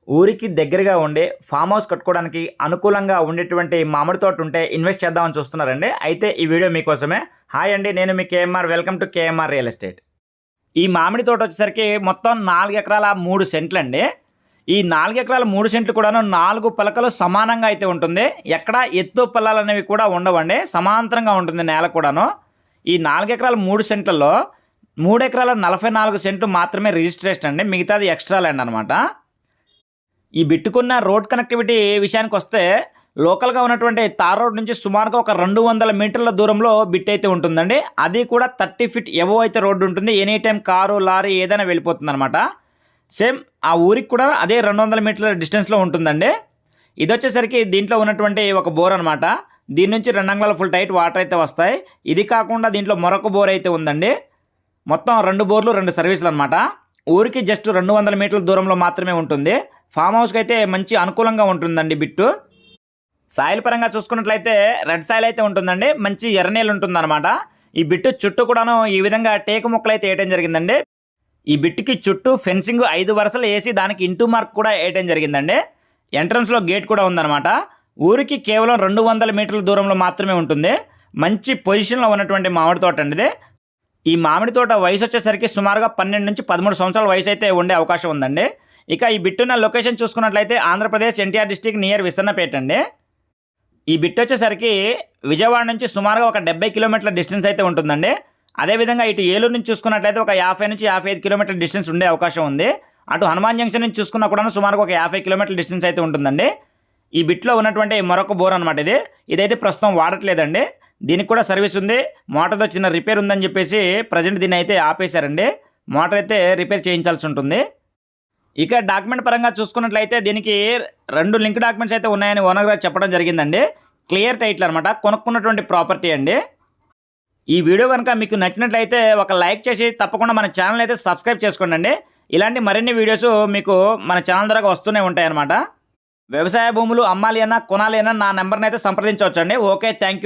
ఊరికి దగ్గరగా ఉండే ఫామ్ హౌస్ కట్టుకోవడానికి అనుకూలంగా ఉండేటువంటి మామిడి తోట ఉంటే ఇన్వెస్ట్ చేద్దామని చూస్తున్నారండి. అయితే ఈ వీడియో మీకోసమే. హాయ్ అండి, నేను మీ KMR. Welcome to KMR real estate. ఈ మామిడి తోట వచ్చేసరికి మొత్తం 4 ఎకరాల 3 సెంట్లు అండి. ఈ 4 ఎకరాల 3 సెంట్లు కూడాను 4 పలకలు సమానంగా అయితే ఉంటుంది. ఎక్కడ ఎత్తు పల్లాలు అనేవి కూడా ఉండవండి, సమాంతరంగా ఉంటుంది నేల కూడాను. ఈ 4 ఎకరాల 3 సెంట్లలో 3 ఎకరాల 44 సెంట్లు మాత్రమే రిజిస్ట్రేషన్ అండి, మిగతాది ఎక్స్ట్రా ల్యాండ్ అనమాట. ఈ బిట్టుకున్న రోడ్ కనెక్టివిటీ విషయానికి వస్తే లోకల్గా ఉన్నటువంటి తార్ రోడ్ నుంచి సుమారుగా ఒక 200 మీటర్ల దూరంలో బిట్ అయితే ఉంటుందండి. అది కూడా 30 ఫీట్ ఎబో అయితే రోడ్డు ఉంటుంది. ఎనీ టైం కారు లారీ ఏదైనా వెళ్ళిపోతుంది అనమాట. సేమ్ ఆ ఊరికి కూడా అదే 200 మీటర్ల డిస్టెన్స్లో ఉంటుందండి. ఇది వచ్చేసరికి దీంట్లో ఉన్నటువంటి ఒక బోర్ అనమాట. దీని నుంచి 2 అంగుళాల ఫుల్ టైట్ వాటర్ అయితే వస్తాయి. ఇది కాకుండా దీంట్లో మరొక బోర్ అయితే ఉందండి. మొత్తం 2 బోర్లు 2 సర్వీసులు అనమాట. ఊరికి జస్ట్ 200 మీటర్ల దూరంలో మాత్రమే ఉంటుంది. ఫామ్ హౌస్కి అయితే మంచి అనుకూలంగా ఉంటుందండి బిట్టు. సాయిల్ పరంగా చూసుకున్నట్లయితే రెడ్ సాయిల్ అయితే ఉంటుందండి, మంచి ఎర్రనీళ్ళు ఉంటుందన్నమాట. ఈ బిట్టు చుట్టూ కూడాను ఈ విధంగా టేకు మొక్కలు అయితే వేయటం జరిగిందండి. ఈ బిట్టుకి చుట్టూ ఫెన్సింగ్ 5 వరుసలు వేసి దానికి ఇంటూ మార్క్ కూడా వేయటం జరిగిందండి. ఎంట్రన్స్లో గేట్ కూడా ఉందన్నమాట. ఊరికి కేవలం 200 మీటర్ల దూరంలో మాత్రమే ఉంటుంది. మంచి పొజిషన్లో ఉన్నటువంటి మామిడి తోట అండి ఇది. ఈ మామిడి తోట వయసు వచ్చేసరికి సుమారుగా 12 నుంచి 13 సంవత్సరాల వయసు అయితే ఉండే అవకాశం ఉందండి. ఇక ఈ బిట్టున్న లొకేషన్ చూసుకున్నట్లయితే ఆంధ్రప్రదేశ్ ఎన్టీఆర్ డిస్టిక్ నియర్ విసన్నపేట అండి. ఈ బిట్ వచ్చేసరికి విజయవాడ నుంచి సుమారుగా ఒక 70 కిలోమీటర్ల డిస్టెన్స్ అయితే ఉంటుందండి. అదేవిధంగా ఇటు ఏలూరు నుంచి చూసుకున్నట్లయితే ఒక 50 నుంచి 55 కిలోమీటర్ల డిస్టెన్స్ ఉండే అవకాశం ఉంది. అటు హనుమాన్ జంక్షన్ నుంచి చూసుకున్నా కూడా సుమారుగా ఒక 50 కిలోమీటర్ల డిస్టెన్స్ అయితే ఉంటుందండి. ఈ బిట్లో ఉన్నటువంటి మరొక బోర్ అనమాట ఇది. ఇదైతే ప్రస్తుతం వాడట్లేదండి. దీనికి కూడా సర్వీస్ ఉంది. మోటార్తో చిన్న రిపేర్ ఉందని చెప్పేసి ప్రజెంట్ దీన్ని అయితే ఆపేశారండి. మోటార్ అయితే రిపేర్ చేయించాల్సి ఉంటుంది. ఇక డాక్యుమెంట్ పరంగా చూసుకున్నట్లయితే దీనికి 2 లింక్ డాక్యుమెంట్స్ అయితే ఉన్నాయని ఓనర్ గారు చెప్పడం జరిగిందండి. క్లియర్ టైటిల్ అనమాట, కొనుక్కున్నటువంటి ప్రాపర్టీ అండి. ఈ వీడియో కనుక మీకు నచ్చినట్లయితే ఒక లైక్ చేసి తప్పకుండా మన ఛానల్ అయితే సబ్స్క్రైబ్ చేసుకోండి. ఇలాంటి మరిన్ని వీడియోస్ మీకు మన ఛానల్ ద్వారా వస్తూనే ఉంటాయి అన్నమాట. వ్యవసాయ భూములు అమ్మాలి అన్నా కొనాలి అన్నా నా నెంబర్ని అయితే సంప్రదించవచ్చండి. Okay, thank you.